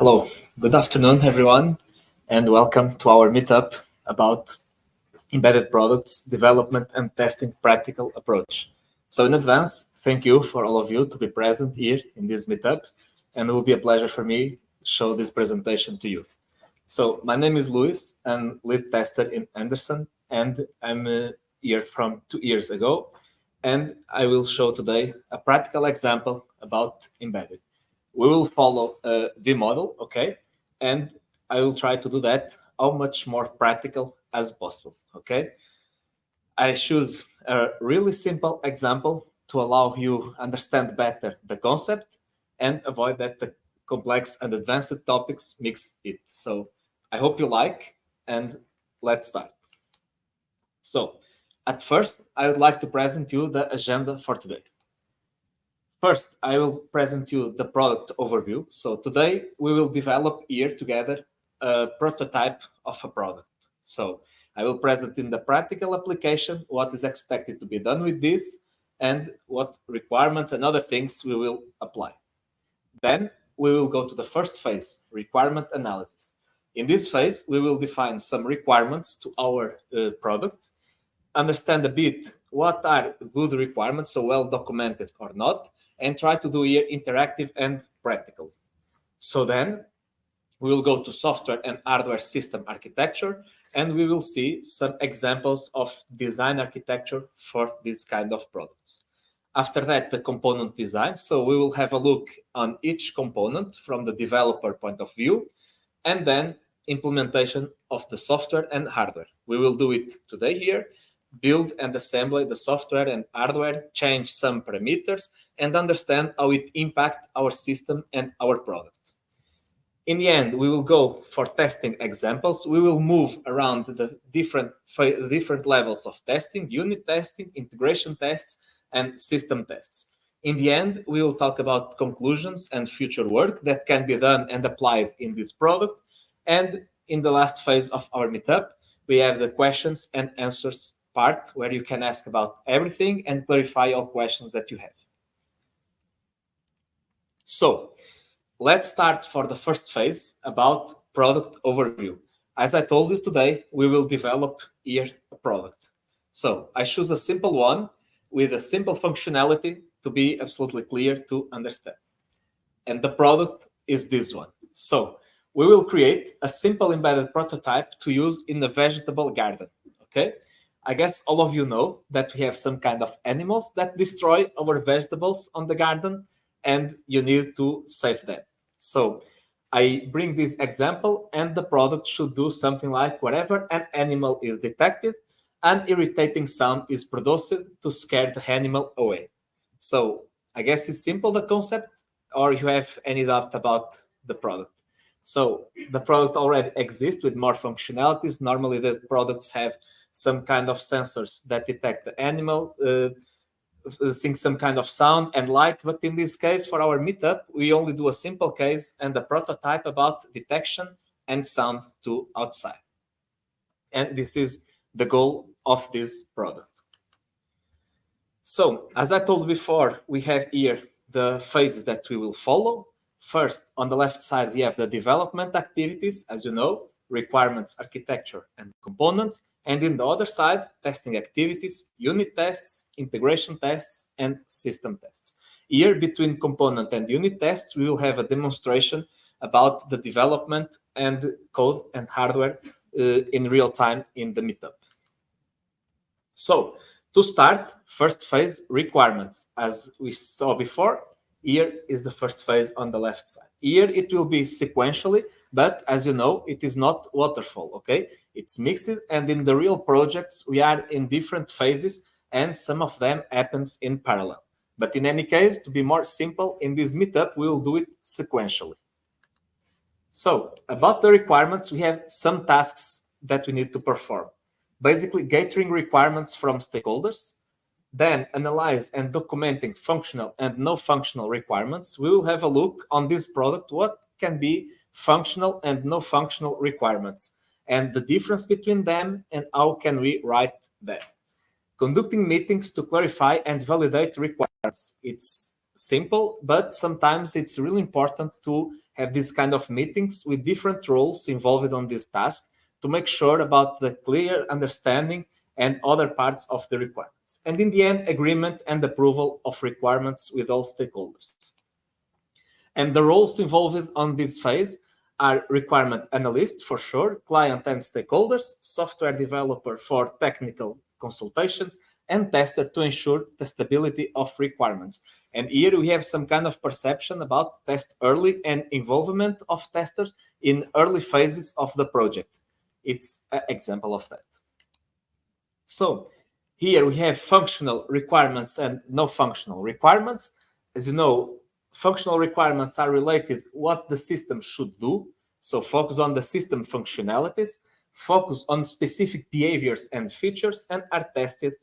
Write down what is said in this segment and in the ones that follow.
Hello, good afternoon, everyone, and welcome to our meetup about embedded products development and testing practical approach. So in advance, thank you for all of you to be present here in this meetup, and it will be a pleasure for me to show this presentation to you. So my name is Luis, I'm lead tester in Andersen, and I'm here from 2 years ago, and I will show today a practical example about embedded. We will follow the model, okay? And I will try to do that how much more practical as possible, okay? I choose a really simple example to allow you understand better the concept and avoid that the complex and advanced topics mix it. So I hope you like, and let's start. So at first, I would like to present you the agenda for today. First, I will present you the product overview. So today we will develop here together a prototype of a product. So I will present in the practical application what is expected to be done with this and what requirements and other things we will apply. Then we will go to the first phase, requirement analysis. In this phase, we will define some requirements to our product, understand a bit what are good requirements, so well documented or not, and try to do here interactive and practical. So then we will go to software and hardware system architecture, and we will see some examples of design architecture for this kind of products. After that, the component design. So we will have a look on each component from the developer point of view, and then implementation of the software and hardware. We will do it today here, build and assemble the software and hardware, change some parameters, and understand how it impacts our system and our product. In the end, we will go for testing examples. We will move around the different levels of testing, unit testing, integration tests, and system tests. In the end, we will talk about conclusions and future work that can be done and applied in this product. And in the last phase of our meetup, we have the questions and answers part where you can ask about everything and clarify all questions that you have. So let's start for the first phase about product overview. As I told you today, we will develop here a product. So I choose a simple one with a simple functionality to be absolutely clear to understand. And the product is this one. So we will create a simple embedded prototype to use in the vegetable garden, okay? I guess all of you know that we have some kind of animals that destroy our vegetables on the garden, and you need to save them. So I bring this example, and the product should do something like wherever an animal is detected, an irritating sound is produced to scare the animal away. So I guess it's simple, the concept, or you have any doubt about the product? So the product already exists with more functionalities. Normally the products have some kind of sensors that detect the animal, sing some kind of sound and light. But in this case, for our meetup, we only do a simple case and a prototype about detection and sound to outside. And this is the goal of this product. So as I told before, we have here the phases that we will follow. First, on the left side, we have the development activities, as you know, requirements, architecture, and components. And in the other side, testing activities, unit tests, integration tests, and system tests. Here, between component and unit tests, we will have a demonstration about the development and code and hardware in real time in the meetup. So, to start, first phase, requirements. As we saw before, here is the first phase on the left side. Here it will be sequentially, but as you know, it is not waterfall, okay? It's mixed, and in the real projects, we are in different phases, and some of them happens in parallel. But in any case, to be more simple, in this meetup, we will do it sequentially. So, about the requirements, we have some tasks that we need to perform. Basically, gathering requirements from stakeholders, then analyze and documenting functional and no-functional requirements. We will have a look on this product, what can be functional and no-functional requirements, and the difference between them and how can we write them. Conducting meetings to clarify and validate requirements. It's simple, but sometimes it's really important to have these kind of meetings with different roles involved on this task to make sure about the clear understanding and other parts of the requirements. And in the end, agreement and approval of requirements with all stakeholders. And the roles involved on this phase are requirement analyst for sure, client and stakeholders, software developer for technical consultations, and tester to ensure the stability of requirements. And here we have some kind of perception about test early and involvement of testers in early phases of the project. It's an example of that. So here we have functional requirements and no functional requirements. As you know, functional requirements are related what the system should do. So focus on the system functionalities, focus on specific behaviors and features, and are tested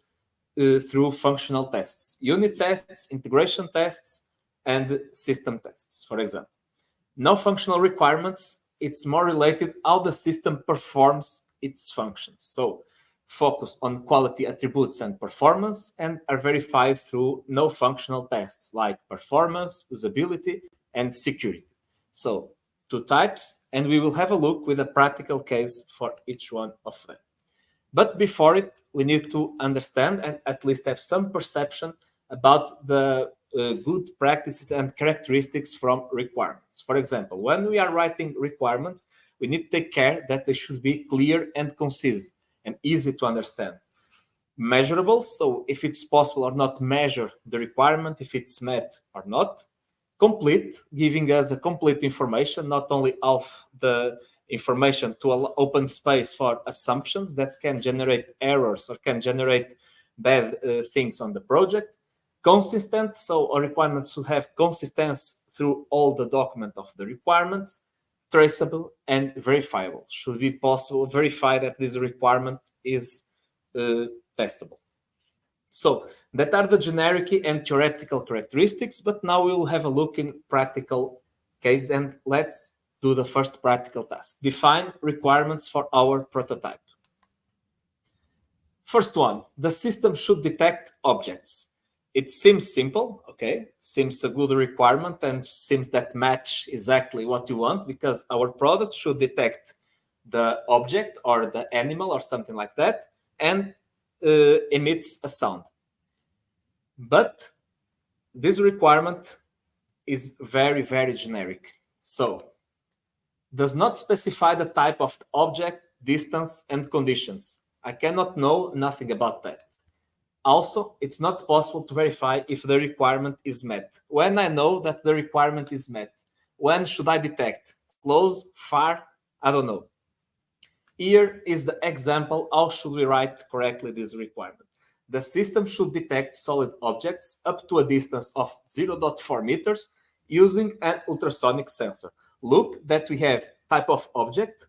through functional tests, unit tests, integration tests, and system tests, for example. No functional requirements, it's more related how the system performs its functions. So focus on quality attributes and performance and are verified through no functional tests like performance, usability, and security. So two types, and we will have a look with a practical case for each one of them. But before it, we need to understand and at least have some perception about the good practices and characteristics from requirements. For example, when we are writing requirements, we need to take care that they should be clear and concise and easy to understand. Measurable, so if it's possible or not, measure the requirement, if it's met or not. Complete, giving us a complete information, not only of the information to open space for assumptions that can generate errors or can generate bad things on the project. Consistent, so a requirement should have consistency through all the document of the requirements. Traceable and verifiable, should be possible to verify that this requirement is testable. So that are the generic and theoretical characteristics, but now we will have a look in practical case, and let's do the first practical task. Define requirements for our prototype. First one, the system should detect objects. It seems simple, okay? Seems a good requirement and seems that match exactly what you want because our product should detect the object or the animal or something like that and emits a sound. But this requirement is very, very generic. So does not specify the type of the object, distance, and conditions. I cannot know nothing about that. Also, it's not possible to verify if the requirement is met. When I know that the requirement is met, when should I detect? Close, far? I don't know. Here is the example, how should we write correctly this requirement. The system should detect solid objects up to a distance of 0.4 meters using an ultrasonic sensor. Look that we have type of object,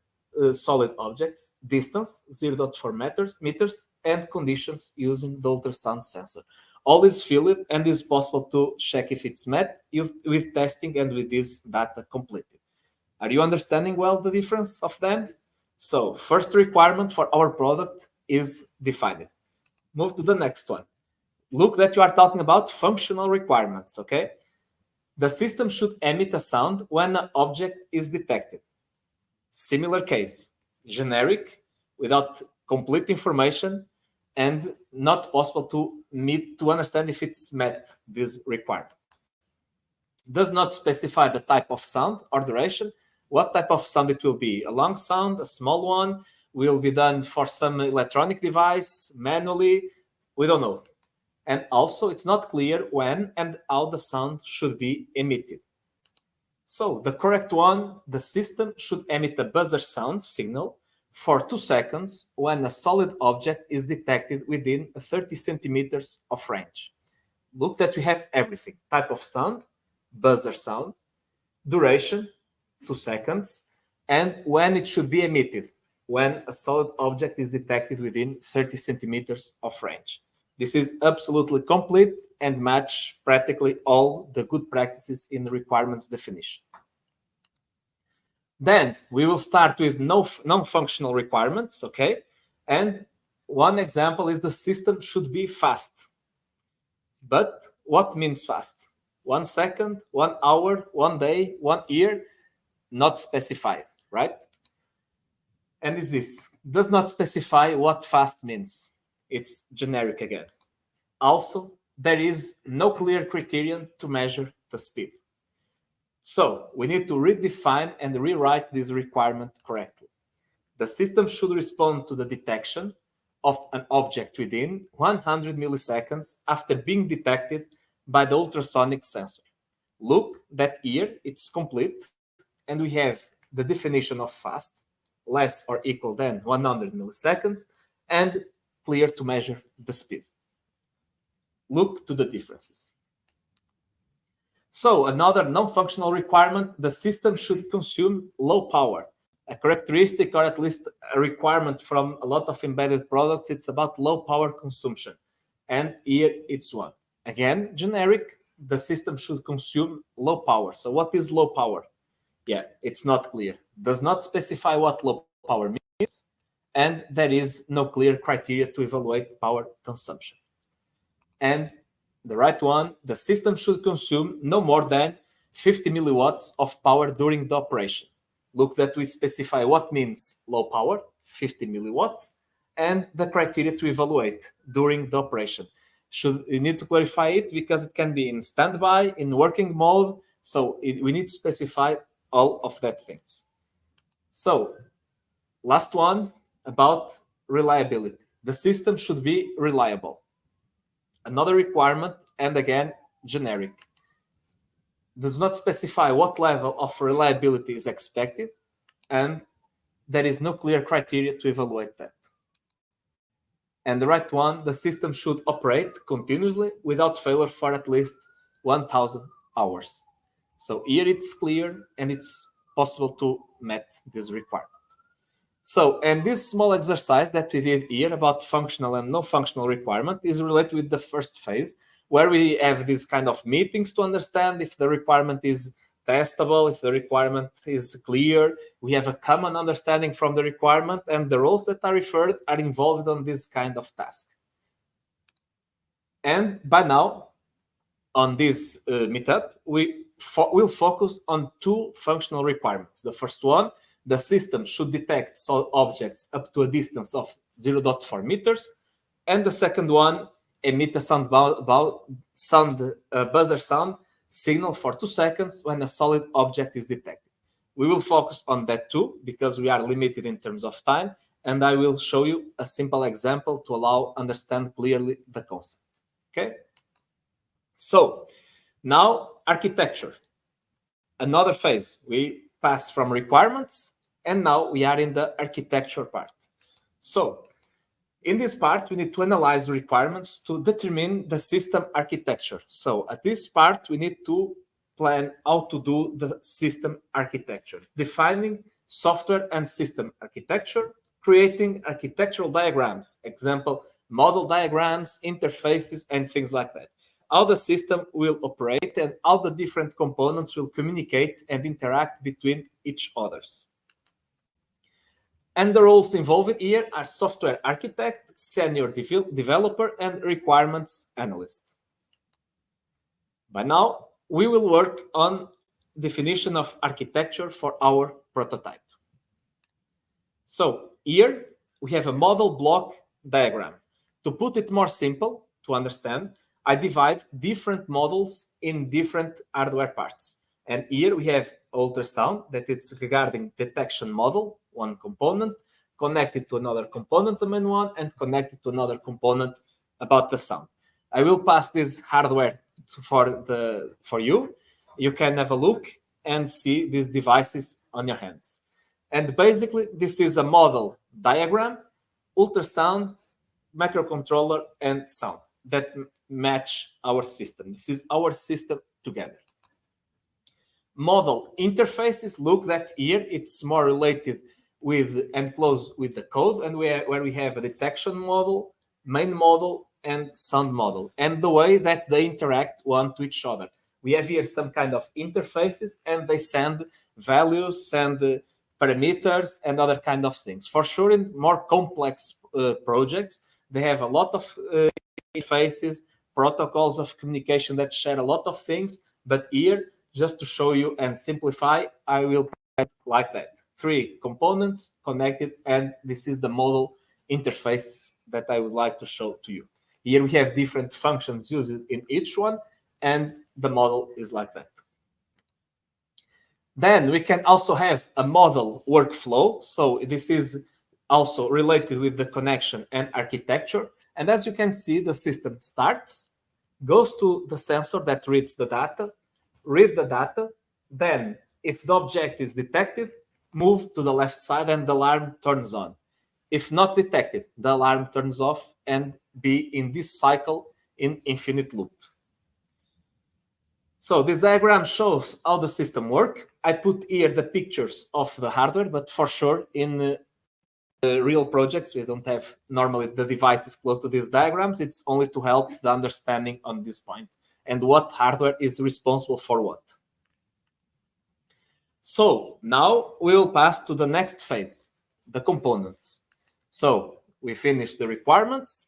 solid objects, distance 0.4 meters, and conditions using the ultrasound sensor. All is filled and is possible to check if it's met with testing and with this data completed. Are you understanding well the difference of them? So first requirement for our product is defined. Move to the next one. Look that you are talking about functional requirements, okay? The system should emit a sound when an object is detected. Similar case, generic, without complete information, and not possible to understand if it's met this requirement. Does not specify the type of sound or duration, what type of sound it will be. A long sound, a small one, will be done for some electronic device, manually, we don't know. And also, it's not clear when and how the sound should be emitted. So the correct one, the system should emit a buzzer sound signal for 2 seconds when a solid object is detected within 30 centimeters of range. Look that we have everything. Type of sound, buzzer sound, duration, 2 seconds, and when it should be emitted, when a solid object is detected within 30 centimeters of range. This is absolutely complete and match practically all the good practices in the requirements definition. Then we will start with non-functional requirements, okay? And one example is the system should be fast. But what means fast? 1 second, 1 hour, 1 day, 1 year, not specified, right? And is this does not specify what fast means. It's generic again. Also, there is no clear criterion to measure the speed. So we need to redefine and rewrite this requirement correctly. The system should respond to the detection of an object within 100 milliseconds after being detected by the ultrasonic sensor. Look that here it's complete, and we have the definition of fast, less or equal than 100 milliseconds, and clear to measure the speed. Look to the differences. So another non-functional requirement, the system should consume low power. A characteristic, or at least a requirement from a lot of embedded products, it's about low power consumption. And here it's one. Again, generic, the system should consume low power. So what is low power? Yeah, it's not clear. Does not specify what low power means, and there is no clear criteria to evaluate power consumption. And the right one, the system should consume no more than 50 milliwatts of power during the operation. Look that we specify what means low power, 50 milliwatts, and the criteria to evaluate during the operation. We need to clarify it because it can be in standby, in working mode, so we need to specify all of that things. So last one about reliability. The system should be reliable. Another requirement, and again, generic. Does not specify what level of reliability is expected, and there is no clear criteria to evaluate that. And the right one, the system should operate continuously without failure for at least 1,000 hours. So here it's clear and it's possible to meet this requirement. So, and this small exercise that we did here about functional and non-functional requirement is related with the first phase, where we have these kind of meetings to understand if the requirement is testable, if the requirement is clear. We have a common understanding from the requirement, and the roles that are referred are involved on this kind of task. And by now, on this meetup, we will focus on two functional requirements. The first one, the system should detect solid objects up to a distance of 0.4 meters. And the second one, emit a buzzer sound signal for 2 seconds when a solid object is detected. We will focus on that too, because we are limited in terms of time, and I will show you a simple example to allow understand clearly the concept. Okay? So now architecture. Another phase. We pass from requirements, and now we are in the architecture part. So in this part, we need to analyze requirements to determine the system architecture. So at this part, we need to plan how to do the system architecture, defining software and system architecture, creating architectural diagrams, example, model diagrams, interfaces, and things like that. How the system will operate and how the different components will communicate and interact between each others. And the roles involved here are software architect, senior developer, and requirements analyst. By now, we will work on definition of architecture for our prototype. So here we have a model block diagram. To put it more simple to understand, I divide different models in different hardware parts. And here we have ultrasound, that it's regarding detection model, one component, connected to another component, domain one, and connected to another component about the sound. I will pass this hardware for you. You can have a look and see these devices on your hands. And basically, this is a model diagram, ultrasound, microcontroller, and sound that match our system. This is our system together. Model interfaces, look that here, it's more related with and close with the code, and where we have a detection model, main model, and sound model, and the way that they interact one to each other. We have here some kind of interfaces, and they send values, send parameters, and other kind of things. For sure, in more complex projects, they have a lot of interfaces, protocols of communication that share a lot of things, But here, just to show you and simplify, I will put it like that. 3 components connected, and this is the model interface that I would like to show to you. Here we have different functions used in each one, and the model is like that. Then we can also have a model workflow. So this is also related with the connection and architecture. And as you can see, the system starts, goes to the sensor that reads the data, read the data. Then if the object is detected, move to the left side and the alarm turns on. If not detected, the alarm turns off and be in this cycle in infinite loop. So this diagram shows how the system works. I put here the pictures of the hardware, but for sure in real projects, we don't have normally the devices close to these diagrams. It's only to help the understanding on this point and what hardware is responsible for what. So now we will pass to the next phase, the components. So we finished the requirements,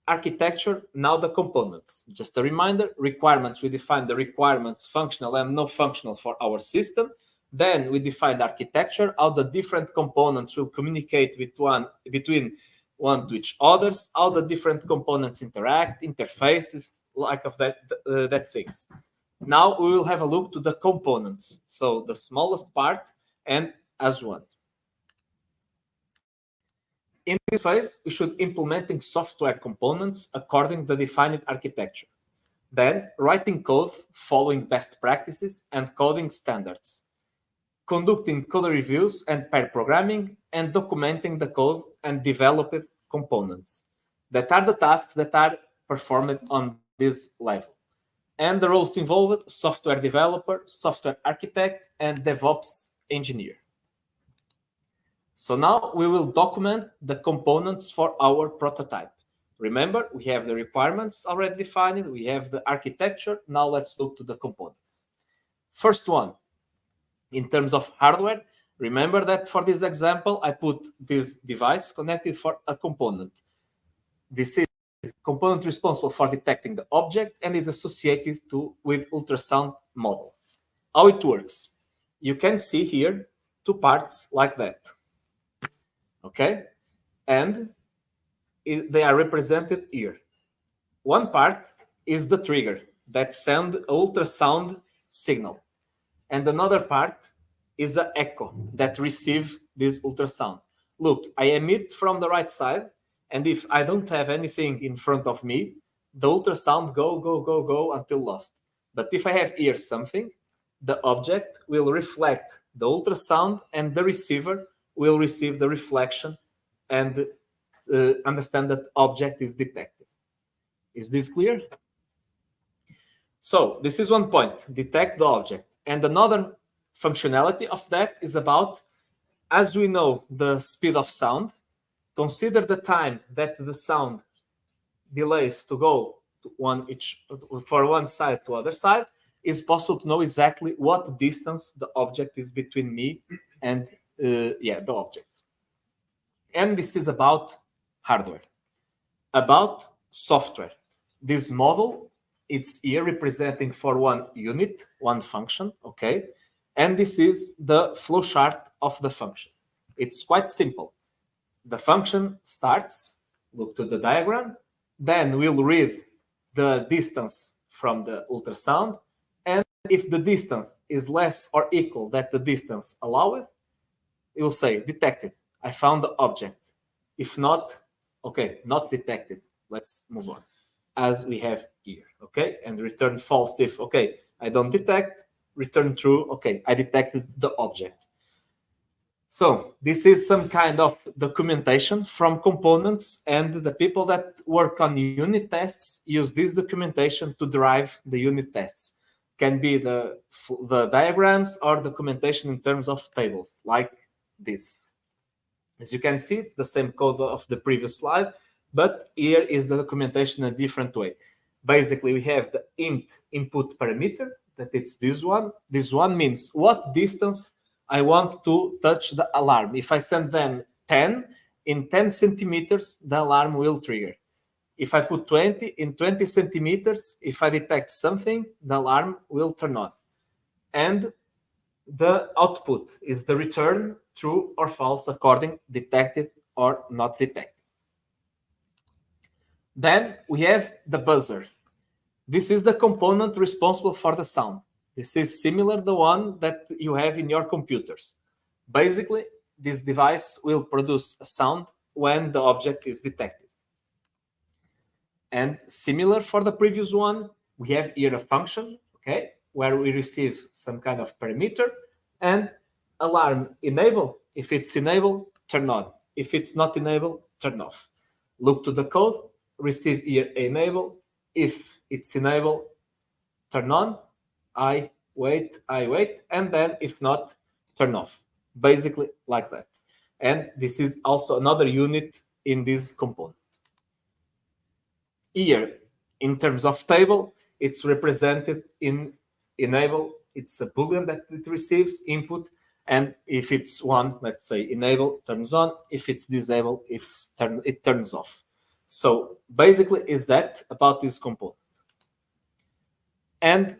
architecture, now the components. Just a reminder, requirements, we define the requirements, functional and non-functional for our system. Then we define the architecture, how the different components will communicate between one to each others, how the different components interact, interfaces, like of that things. Now we will have a look to the components. So the smallest part and as one. In this phase, we should implementing software components according to the defined architecture. Then writing code following best practices and coding standards. Conducting code reviews and pair programming and documenting the code and developed components. That are the tasks that are performed on this level. And the roles involved, software developer, software architect, and DevOps engineer. So now we will document the components for our prototype. Remember, we have the requirements already defined. We have the architecture. Now let's look to the components. First one, in terms of hardware, remember that for this example, I put this device connected for a component. This is a component responsible for detecting the object and is associated with ultrasound model. How it works? You can see here 2 parts like that. Okay, and they are represented here. One part is the trigger that sends ultrasound signal, and another part is the echo that receives this ultrasound. Look, I emit from the right side, and if I don't have anything in front of me, the ultrasound go until lost. But if I have here something, the object will reflect the ultrasound, and the receiver will receive the reflection and understand that object is detected. Is this clear? So this is one point, detect the object. And another functionality of that is about, as we know, the speed of sound, consider the time that the sound delays to go for one side to other side, is possible to know exactly what distance the object is between me and the object. And this is about hardware. About software. This model, it's here representing for one unit, one function, okay? And this is the flowchart of the function. It's quite simple. The function starts, look to the diagram, then we'll read the distance from the ultrasound, and if the distance is less or equal that the distance allowed, it will say detected. I found the object. If not, okay, not detected. Let's move on, as we have here, okay? And return false if, okay, I don't detect. Return true, okay, I detected the object. So this is some kind of documentation from components, and the people that work on unit tests use this documentation to drive the unit tests. Can be the diagrams or documentation in terms of tables, like this. As you can see, it's the same code of the previous slide, but here is the documentation in a different way. Basically, we have the int input parameter, that it's this one. This one means what distance I want to touch the alarm. If I send them 10, in 10 centimeters, the alarm will trigger. If I put 20 in 20 centimeters, if I detect something, the alarm will turn on. And the output is the return true or false according detected or not detected. Then we have the buzzer. This is the component responsible for the sound. This is similar to the one that you have in your computers. Basically, this device will produce a sound when the object is detected. And similar for the previous one, we have here a function, okay, where we receive some kind of parameter and alarm enable. If it's enabled, turn on. If it's not enabled, turn off. Look to the code, receive here enable. If it's enabled, turn on. I wait, and then if not, turn off. Basically like that. And this is also another unit in this component. Here, in terms of table, it's represented in enable. It's a boolean that it receives input, and if it's one, let's say enable turns on. If it's disabled, it turns off. So basically, is that about this component? And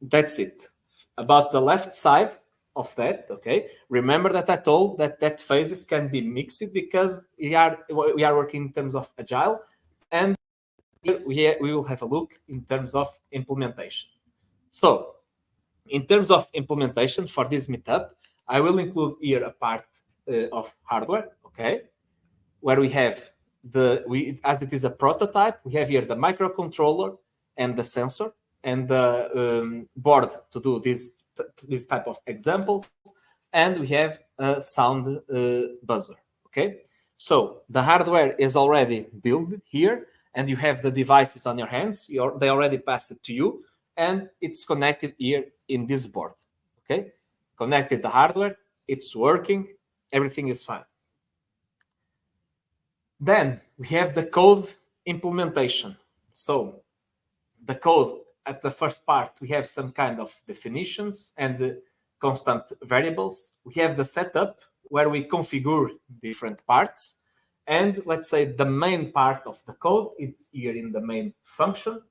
that's it. About the left side of that, okay, remember that I told that phases can be mixed because we are working in terms of agile, and here we will have a look in terms of implementation. So in terms of implementation for this meetup, I will include here a part of hardware, okay, where we have as it is a prototype, we have here the microcontroller and the sensor and the board to do this type of examples, and we have a sound buzzer, okay. So the hardware is already built here, and you have the devices on your hands. They already passed it to you, and it's connected here in this board, okay. Connected the hardware, it's working, everything is fine. Then we have the code implementation. So the code at the first part, we have some kind of definitions and the constant variables. We have the setup where we configure different parts. And let's say the main part of the code, it's here in the main function,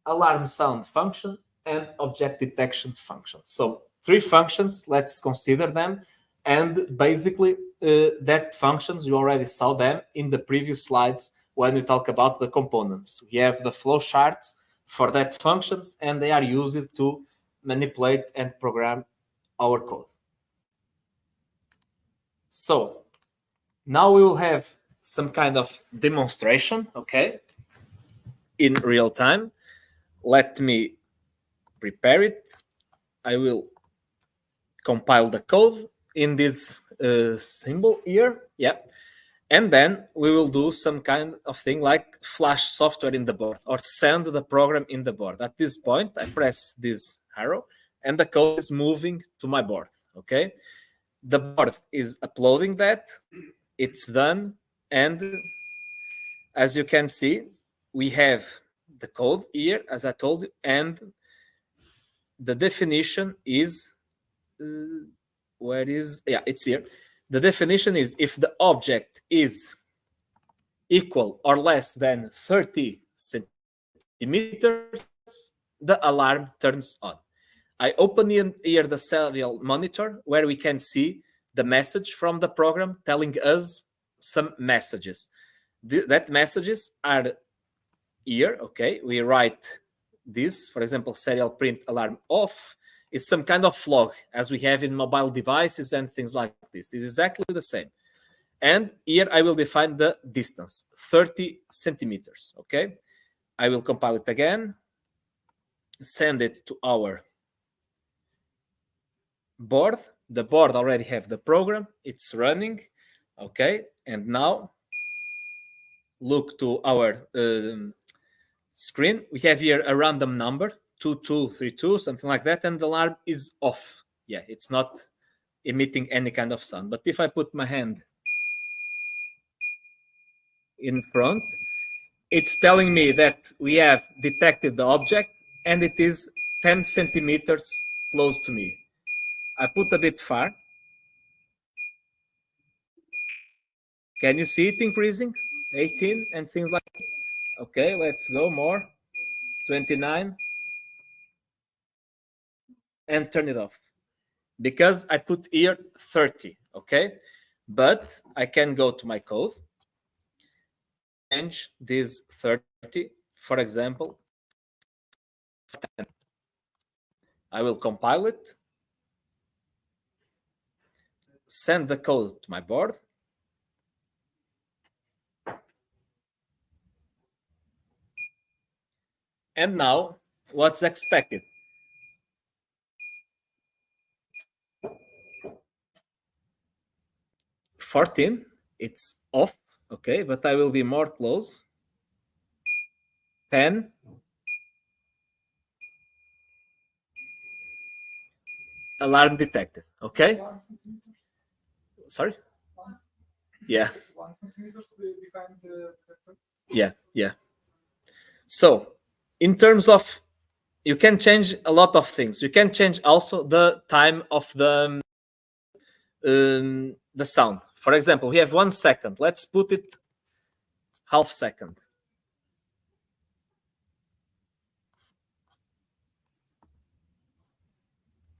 alarm sound function, and object detection function. So 3 functions, let's consider them. And basically, that functions, you already saw them in the previous slides when we talk about the components. We have the flow charts for that functions, and they are used to manipulate and program our code. So now we will have some kind of demonstration, okay, in real time. Let me prepare it. I will compile the code in this symbol here. Yeah. And then we will do some kind of thing like flash software in the board or send the program in the board. At this point, I press this arrow and the code is moving to my board. Okay. The board is uploading that. It's done. And as you can see, we have the code here, as I told you, and the definition is it's here. The definition is if the object is equal or less than 30 centimeters, the alarm turns on. I open here the serial monitor where we can see the message from the program telling us some messages. That messages are here, okay? We write this, for example, serial print alarm off is some kind of log as we have in mobile devices and things like this. It's exactly the same. And here I will define the distance, 30 centimeters, okay? I will compile it again, send it to our board. The board already have the program, it's running, okay? And now look to our screen. We have here a random number, 2232, something like that, and the alarm is off. Yeah, it's not emitting any kind of sound. But if I put my hand in front, it's telling me that we have detected the object and it is 10 centimeters close to me. I put a bit far. Can you see it increasing? 18 and things like that. Okay, let's go more. 29 and turn it off because I put here 30. Okay, but I can go to my code, change this 30, for example. I will compile it, send the code to my board, and now what's expected? 14, it's off, okay, but I will be more close. 10, alarm detected, okay? Sorry? Yeah. Yeah. So, in terms of, you can change a lot of things. You can change also the time of the sound. For example, we have 1 second. Let's put it half second.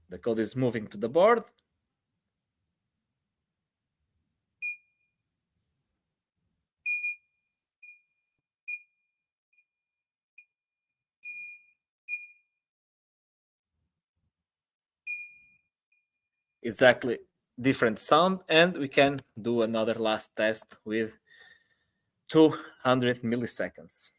The code is moving to the board. Exactly different sound, and we can do another last test with 200 milliseconds.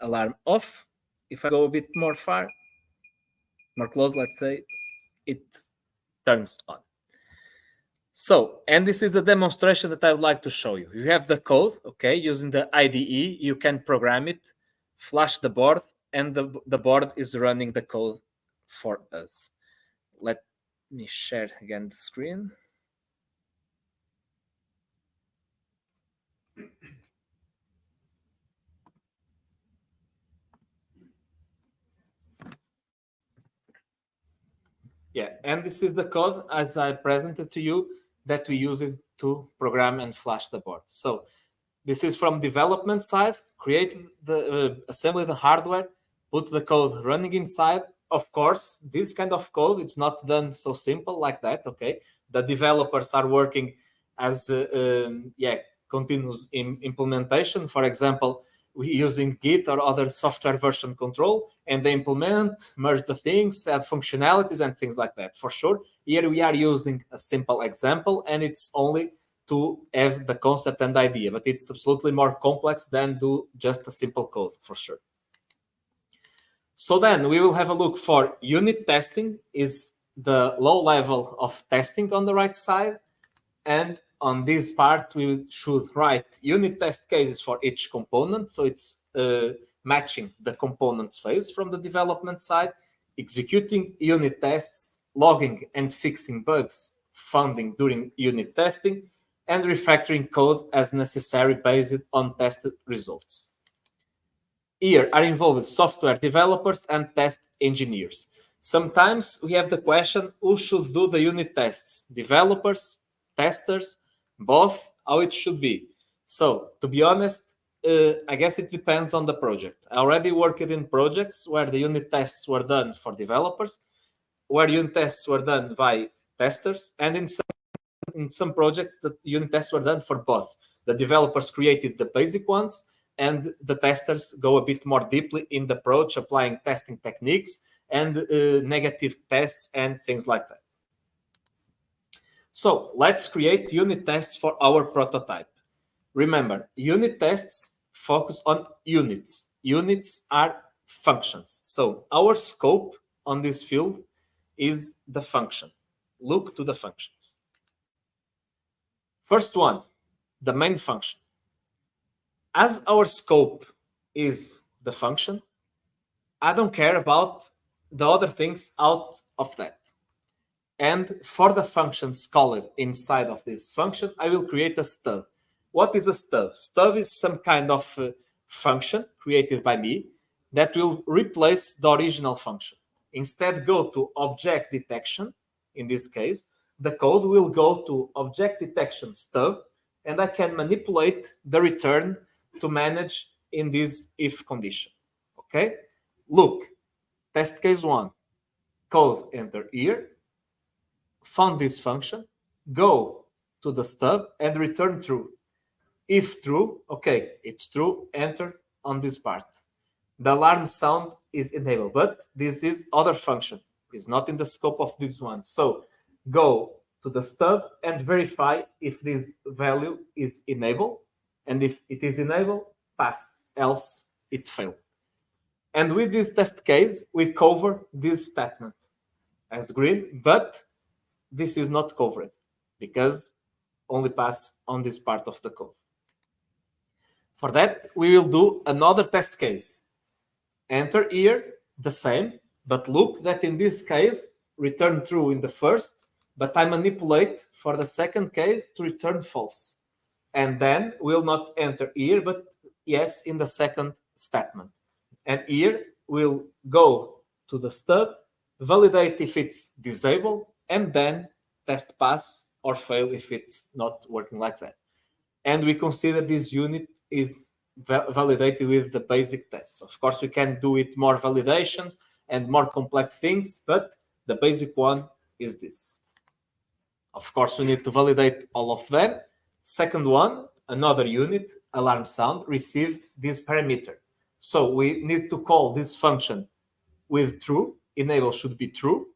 Alarm off. If I go a bit more far, more close, let's say, it turns on. So, and this is the demonstration that I would like to show you. You have the code, okay, using the IDE, you can program it, flash the board, and the board is running the code for us. Let me share again the screen. Yeah, and this is the code as I presented to you that we use it to program and flash the board. So this is from development side, create the assembly the hardware, put the code running inside. Of course, this kind of code, it's not done so simple like that, okay? The developers are working as continuous implementation. For example, we using Git or other software version control, and they implement, merge the things, add functionalities and things like that. For sure, here we are using a simple example, and it's only to have the concept and idea, but it's absolutely more complex than do just a simple code, for sure. So then we will have a look for unit testing, is the low level of testing on the right side. And on this part, we should write unit test cases for each component. So it's matching the components phase from the development side, executing unit tests, logging and fixing bugs found during unit testing, and refactoring code as necessary based on tested results. Here are involved software developers and test engineers. Sometimes we have the question, who should do the unit tests? Developers, testers, both, how it should be. So, to be honest, I guess it depends on the project. I already worked in projects where the unit tests were done for developers, where unit tests were done by testers, and in some projects, the unit tests were done for both. The developers created the basic ones, and the testers go a bit more deeply in the approach, applying testing techniques and negative tests and things like that. So let's create unit tests for our prototype. Remember, unit tests focus on units. Units are functions. So our scope on this field is the function. Look to the functions. First one, the main function. As our scope is the function, I don't care about the other things out of that. And for the functions called inside of this function, I will create a stub. what is a stub? Stub is some kind of function created by me that will replace the original function. Instead, go to object detection. In this case, the code will go to object detection stub, and I can manipulate the return to manage in this if condition. Okay? Look, test case 1, code enter here, found this function, go to the stub and return true. If true, okay, it's true, enter on this part. The alarm sound is enabled, but this is other function. It's not in the scope of this one. So go to the stub and verify if this value is enabled. And if it is enabled, pass, else it failed. And with this test case, we cover this statement as green, but this is not covered because only pass on this part of the code. For that, we will do another test case. Enter here, the same, but look that in this case, return true in the first, but I manipulate for the second case to return false. And then we'll not enter here, but yes, in the second statement. And here we'll go to the stub, validate if it's disabled, and then test pass or fail if it's not working like that. And we consider this unit is validated with the basic tests. Of course, we can do it more validations and more complex things, but the basic one is this. Of course, we need to validate all of them. Second one, another unit, alarm sound, receive this parameter. So we need to call this function with true, enable should be true,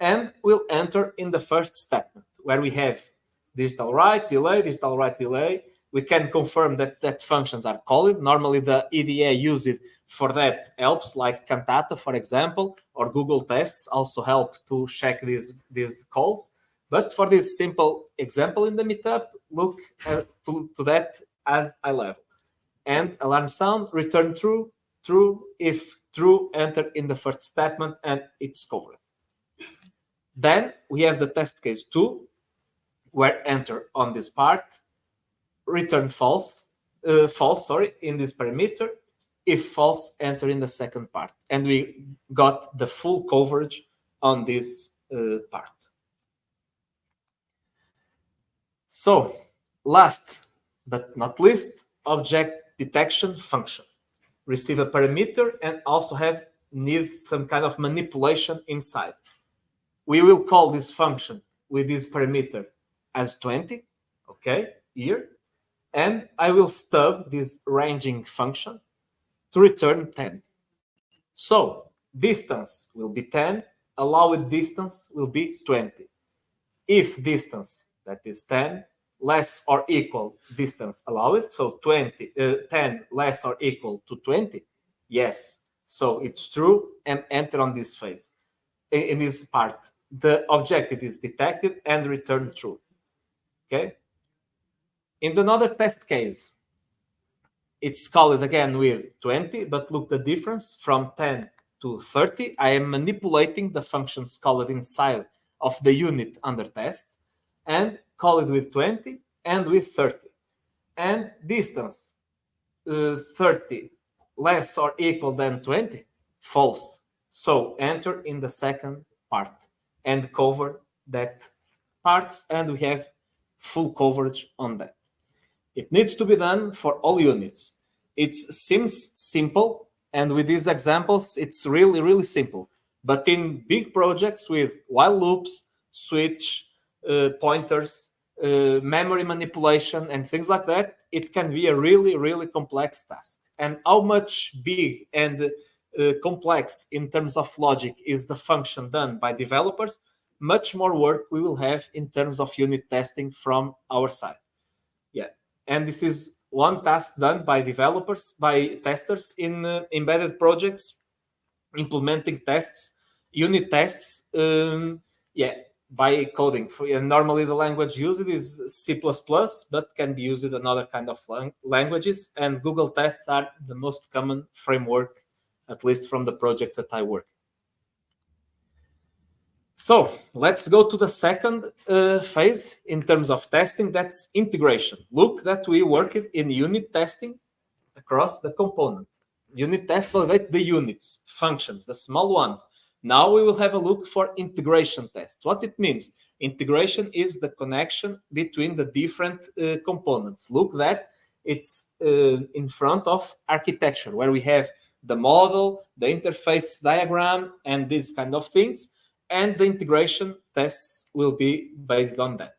and we'll enter in the first statement where we have digital write, delay, digital write, delay. We can confirm that functions are called. Normally the EDA use it for that helps, like Cantata, for example, or Google tests also help to check these calls. But for this simple example in the meetup, look to that as a level. And alarm sound, return true, true. If true, enter in the first statement and it's covered. Then we have the test case 2, where enter on this part, return false, in this parameter. If false, enter in the second part. And we got the full coverage on this part. So, last but not least, object detection function. Receive a parameter and also need some kind of manipulation inside. We will call this function with this parameter as 20, okay, here. And I will stub this ranging function to return 10. So distance will be 10, allowed distance will be 20. If distance, that is 10, less or equal distance allowed, so 10 less or equal to 20, yes. So it's true and enter on this phase. In this part, the objective is detected and return true. Okay. In another test case, it's called again with 20, but look the difference from 10 to 30. I am manipulating the functions called inside of the unit under test and call it with 20 and with 30. And distance 30 less or equal than 20, false. So enter in the second part and cover that parts, and we have full coverage on that. It needs to be done for all units. It seems simple, and with these examples, it's really, really simple. But in big projects with while loops, switch, pointers, memory manipulation, and things like that, it can be a really, really complex task. And how much big and complex in terms of logic is the function done by developers, much more work we will have in terms of unit testing from our side. Yeah, and this is one task done by developers, by testers in embedded projects, implementing tests, unit tests, by coding. Normally the language used is C++, but can be used in other kind of languages, and Google tests are the most common framework, at least from the projects that I work. So let's go to the second phase in terms of testing. That's integration. Look that we worked in unit testing across the component. Unit tests validate the units, functions, the small ones. Now we will have a look for integration tests. What it means? Integration is the connection between the different components. Look that it's in front of architecture, where we have the model, the interface diagram, and these kind of things. And the integration tests will be based on that.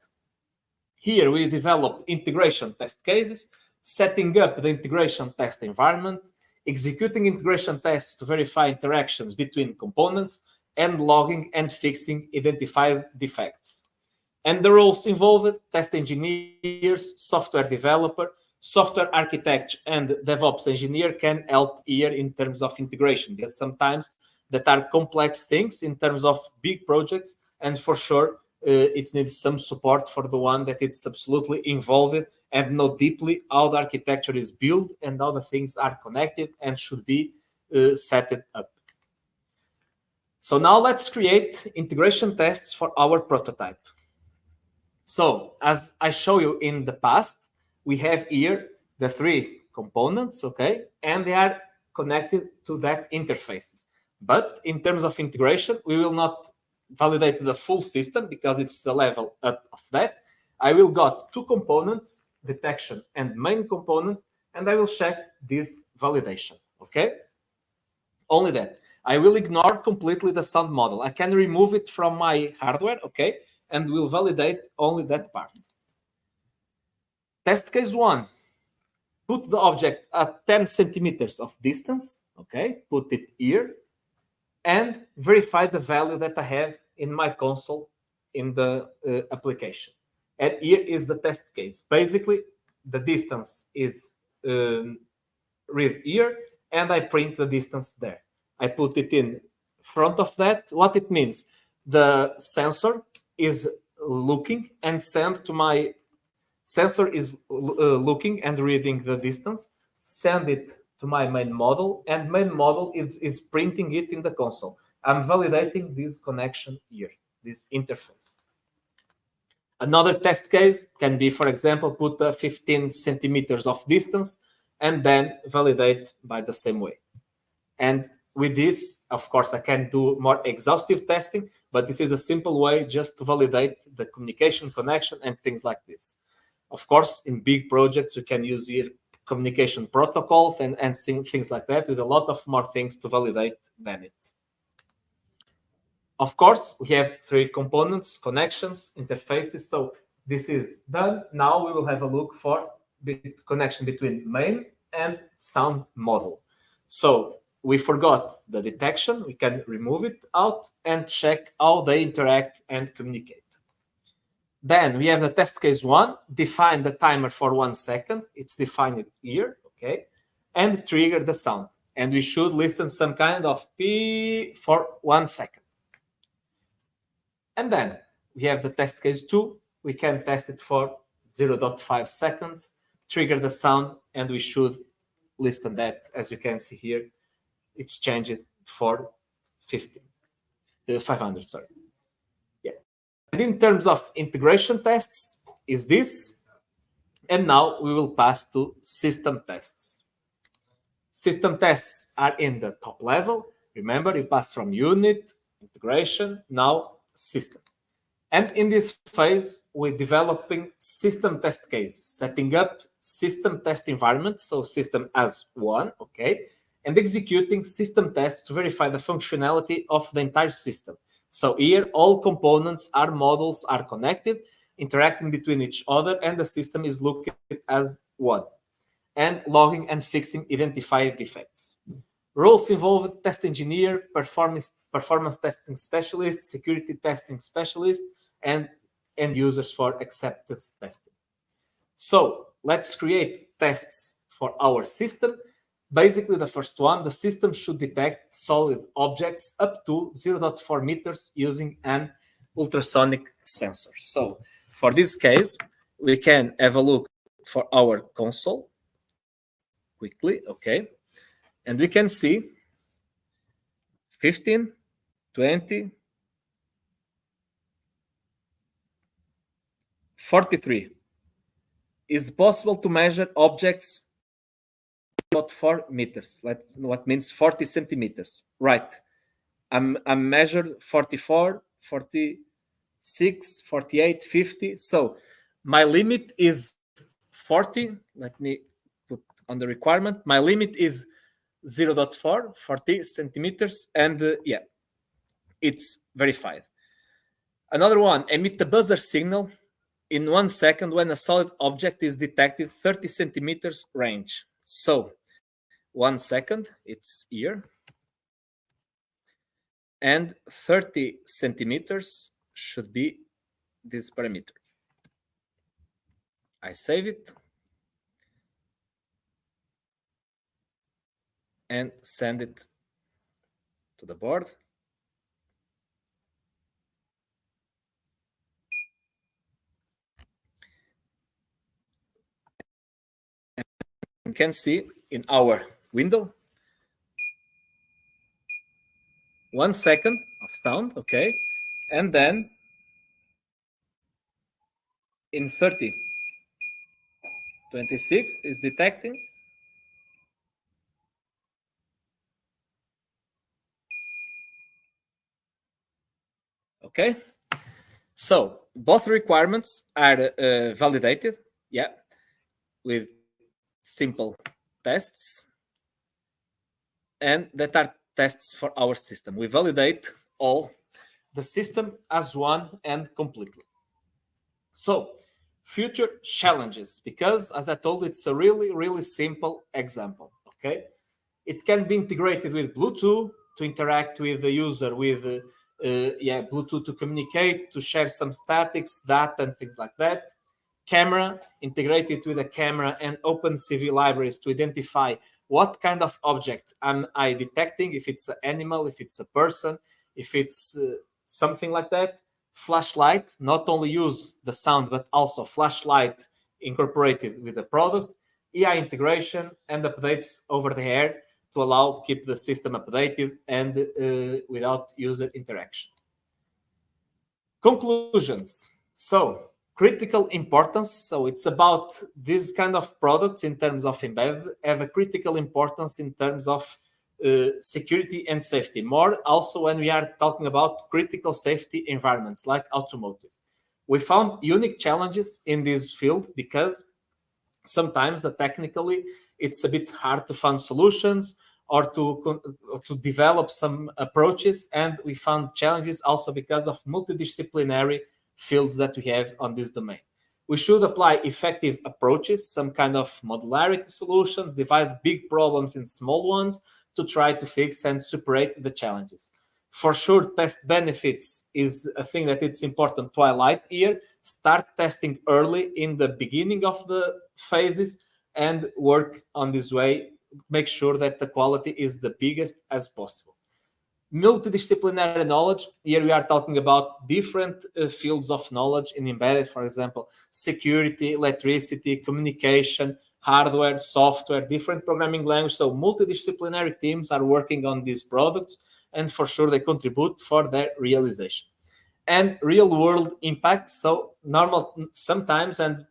Here we develop integration test cases, setting up the integration test environment, executing integration tests to verify interactions between components, and logging and fixing identified defects. And the roles involved: test engineers, software developer, software architect, and DevOps engineer can help here in terms of integration, because sometimes that are complex things in terms of big projects, and for sure it needs some support for the one that it's absolutely involved and know deeply how the architecture is built and how the things are connected and should be set up. So now let's create integration tests for our prototype. So as I show you in the past, we have here the three components, okay? And they are connected to that interfaces. But in terms of integration, we will not validate the full system because it's the level up of that. I will got two components, detection and main component, and I will check this validation, okay? Only that. I will ignore completely the sound model. I can remove it from my hardware, okay? And will validate only that part. Test case one. Put the object at 10 centimeters of distance, okay? Put it here, and verify the value that I have in my console in the application. And here is the test case. Basically, the distance is read here, and I print the distance there. I put it in front of that. What it means? The sensor is looking and send to my sensor is looking and reading the distance, send it to my main model, and main model is printing it in the console. I'm validating this connection here, this interface. Another test case can be, for example, put 15 centimeters of distance and then validate by the same way. And with this, of course, I can do more exhaustive testing, but this is a simple way just to validate the communication connection and things like this. Of course, in big projects, we can use here communication protocols and things like that with a lot of more things to validate than it. Of course, we have three components, connections, interfaces. So this is done. Now we will have a look for the connection between main and sound model. So we forgot the detection. We can remove it out and check how they interact and communicate. Then we have the test case one, define the timer for 1 second. It's defined here, okay? And trigger the sound. And we should listen some kind of beep for 1 second. And then we have the test case two. We can test it for 0.5 seconds, trigger the sound, and we should listen that. As you can see here, it's changed for 500, sorry. Yeah. And in terms of integration tests, is this. And now we will pass to system tests. System tests are in the top level. Remember, you pass from unit, integration, now system. And in this phase, we're developing system test cases, setting up system test environments, so system as one, okay, and executing system tests to verify the functionality of the entire system. So here, all components, our models are connected, interacting between each other, and the system is looked as one, and logging and fixing identified defects. Roles involved: test engineer, performance testing specialist, security testing specialist, and end users for acceptance testing. So let's create tests for our system. Basically, the first one, the system should detect solid objects up to 0.4 meters using an ultrasonic sensor. So for this case, we can have a look for our console quickly, okay? And we can see 15, 20, 43. Is possible to measure objects about 4 meters. What means 40 centimeters? Right. I'm measured 44, 46, 48, 50. So my limit is 40. Let me put on the requirement. My limit is 0.4, 40 centimeters. And yeah, it's verified. Another one, emit the buzzer signal in 1 second when a solid object is detected 30 centimeters range. So 1 second, it's here. And 30 centimeters should be this parameter. I save it and send it to the board. You can see in our window 1 second of sound, okay, and then in 30, 26 is detecting. Okay, so both requirements are validated, yeah, with simple tests, and that are tests for our system. We validate all the system as one and completely. So, future challenges, because as I told, it's a really, really simple example. Okay, it can be integrated with Bluetooth to interact with the user, with Bluetooth to communicate, to share some statics, data, and things like that. Camera, integrated with a camera and OpenCV libraries to identify what kind of object am I detecting, if it's an animal, if it's a person, if it's something like that. Flashlight, not only use the sound, but also flashlight incorporated with the product. AI integration and updates over the air to allow keep the system updated and without user interaction. Conclusions. So critical importance. So it's about these kind of products in terms of embedded have a critical importance in terms of security and safety. More also when we are talking about critical safety environments like automotive. We found unique challenges in this field because sometimes the technically it's a bit hard to find solutions or to develop some approaches, and we found challenges also because of multidisciplinary fields that we have on this domain. We should apply effective approaches, some kind of modularity solutions, divide big problems in small ones to try to fix and separate the challenges. For sure, test benefits is a thing that it's important to highlight here. Start testing early in the beginning of the phases and work on this way. Make sure that the quality is the biggest as possible. Multidisciplinary knowledge. Here we are talking about different fields of knowledge in embedded, for example, security, electricity, communication, hardware, software, different programming language. So multidisciplinary teams are working on these products, and for sure they contribute for their realization. And real world impact. So normal sometimes, and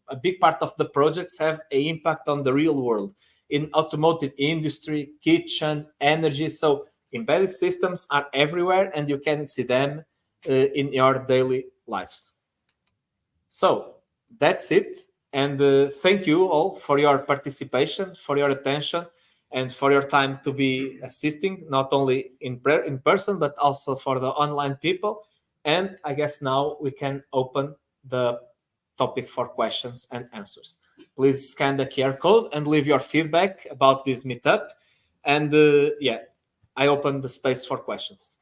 a big part of the projects have an impact on the real world in automotive industry, kitchen, energy. So embedded systems are everywhere and you can see them in your daily lives. So that's it. And thank you all for your participation, for your attention, and for your time to be assisting, not only in person, but also for the online people. And I guess now we can open the topic for questions and answers. Please scan the QR code and leave your feedback about this meetup. And I open the space for questions.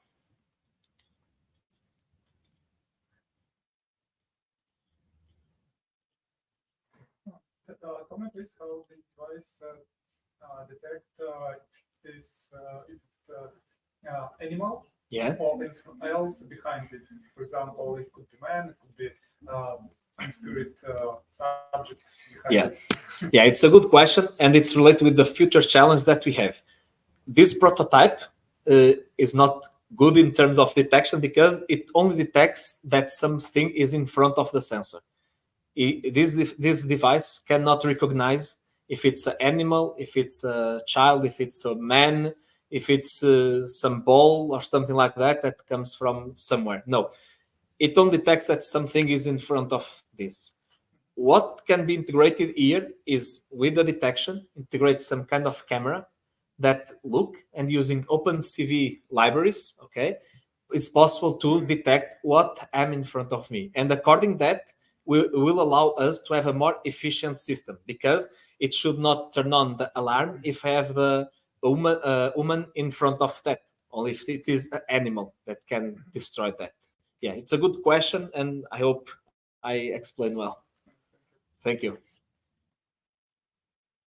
Tell me please how this device detect this animal or anything else behind it. For example, it could be man, it could be spirit subject behind it. Yeah, it's a good question, and it's related with the future challenge that we have. This prototype is not good in terms of detection because it only detects that something is in front of the sensor. This device cannot recognize if it's an animal, if it's a child, if it's a man, if it's some ball or something like that that comes from somewhere. No, it only detects that something is in front of this. What can be integrated here is with the detection, integrate some kind of camera that look, and using OpenCV libraries, okay, it's possible to detect what am in front of me. And according that, will allow us to have a more efficient system, because it should not turn on the alarm if I have the woman in front of that, only if it is an animal that can destroy that. Yeah, it's a good question, and I hope I explain well. Thank you.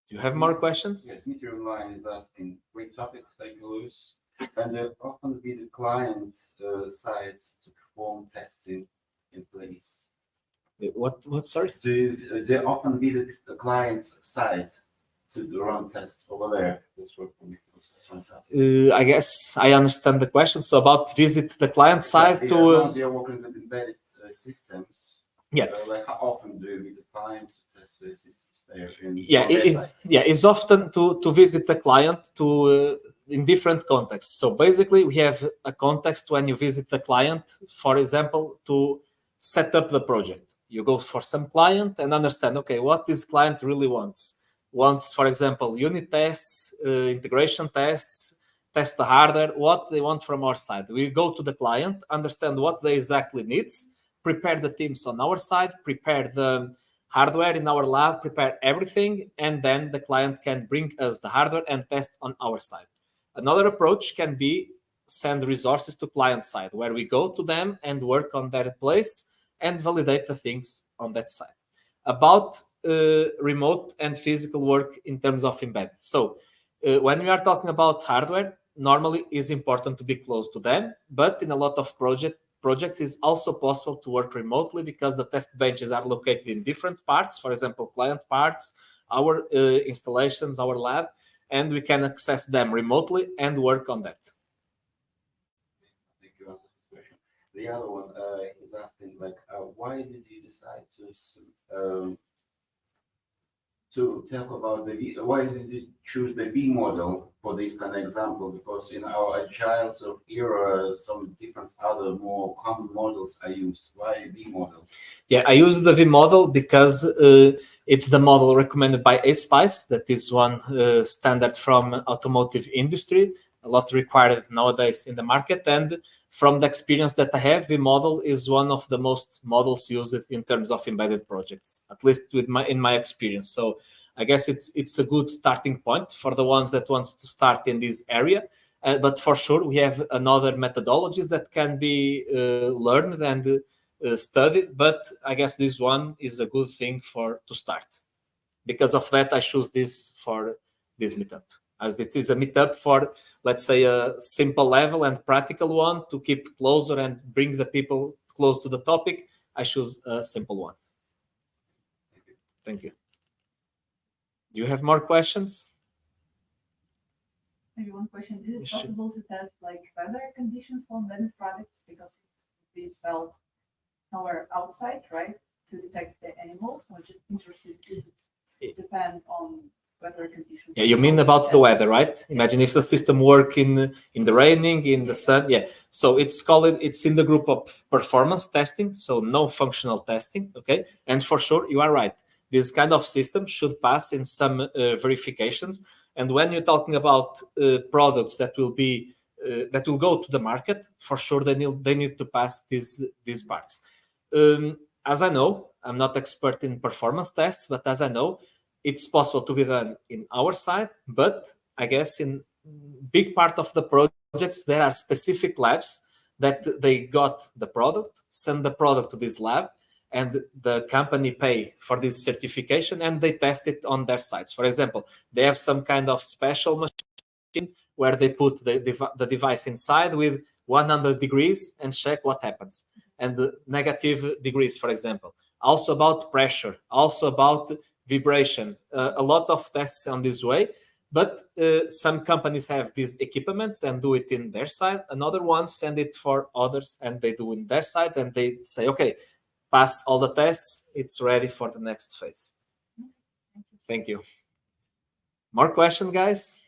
Do you have more questions? Yes, Meteor Online is asking, great topic, thank you, Luis. And they often visit client sites to perform testing in place. What? Sorry. They often visit the client's site to run tests over there. That's what we I guess I understand the question. So about visit the client side yeah, to. as long as you're working with embedded systems, Yeah. Like how often do you visit clients to test the systems there? It's often to visit the client to in different contexts. So basically, we have a context when you visit the client, for example, to set up the project. You go for some client and understand, okay, what this client really wants, for example, unit tests, integration tests, test the hardware, what they want from our side. We go to the client, understand what they exactly needs, prepare the teams on our side, prepare the hardware in our lab, prepare everything, and then the client can bring us the hardware and test on our side. Another approach can be send resources to client side, where we go to them and work on their place and validate the things on that side. About remote and physical work in terms of embedded. So when we are talking about hardware, normally it's important to be close to them, but in a lot of projects it's also possible to work remotely, because the test benches are located in different parts, for example, client parts, our installations, our lab, and we can access them remotely and work on that. Thank you for this question. The other one is asking, why did you decide to talk about why did you choose the V model for this kind of example? Because in our agile sort of era, some different other more common models are used. Why V model? Yeah, I use the V model because it's the model recommended by ASPICE. That is one standard from automotive industry, a lot required nowadays in the market. And from the experience that I have, V model is one of the most models used in terms of embedded projects, at least in my experience. So I guess it's a good starting point for the ones that want to start in this area. But for sure, we have another methodologies that can be learned and studied. But I guess this one is a good thing to start. Because of that, I choose this for this meetup, as it is a meetup for, let's say, a simple level and practical one to keep closer and bring the people close to the topic. I choose a simple one. Thank you. Do you have more questions? Maybe one question. Is it possible to test weather conditions for embedded products? Because we installed somewhere outside, right, to detect the animals. I'm just interested, does it depend on weather conditions? Yeah, you mean about the weather, right? Imagine if the system work in the raining, in the sun. Yeah. So it's in the group of performance testing, so no functional testing. Okay. And for sure, you are right. This kind of system should pass in some verifications. And when you're talking about products that will go to the market, for sure they need to pass these parts. As I know, I'm not expert in performance tests, but as I know, it's possible to be done in our side. But I guess in big part of the projects, there are specific labs that they got the product, send the product to this lab, and the company pay for this certification, and they test it on their sites. For example, they have some kind of special machine where they put the device inside with 100 degrees and check what happens, and the negative degrees, for example. Also about pressure, also about vibration, a lot of tests on this way. But some companies have these equipments and do it in their side. Another ones send it for others and they do in their sides, and they say, okay, pass all the tests, it's ready for the next phase. Thank you. More questions, guys?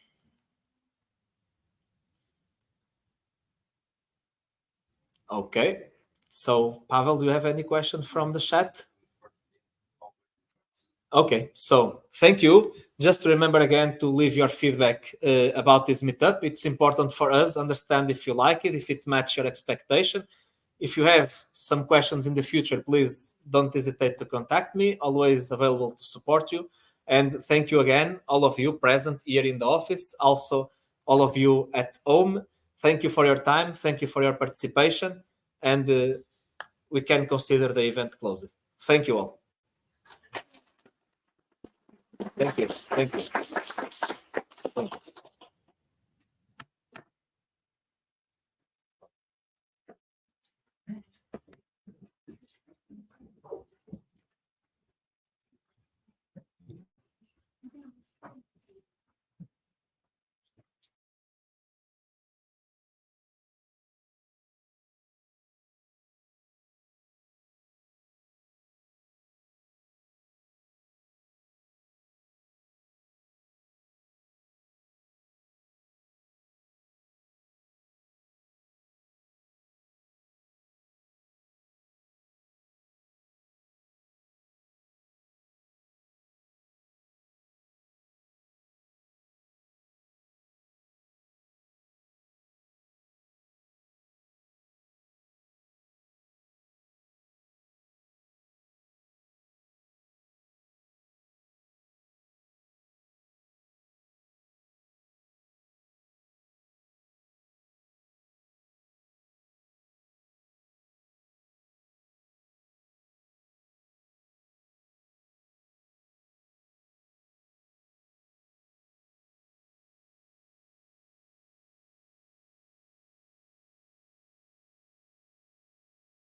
Okay. So, Pavel, do you have any questions from the chat? Okay, so thank you. Just to remember again to leave your feedback about this meetup. It's important for us to understand if you like it, if it matches your expectation. If you have some questions in the future, please don't hesitate to contact me. Always available to support you. And thank you again, all of you present here in the office, also all of you at home. Thank you for your time. Thank you for your participation. And we can consider the event closed. Thank you all. Thank you. Thank you. Thank you.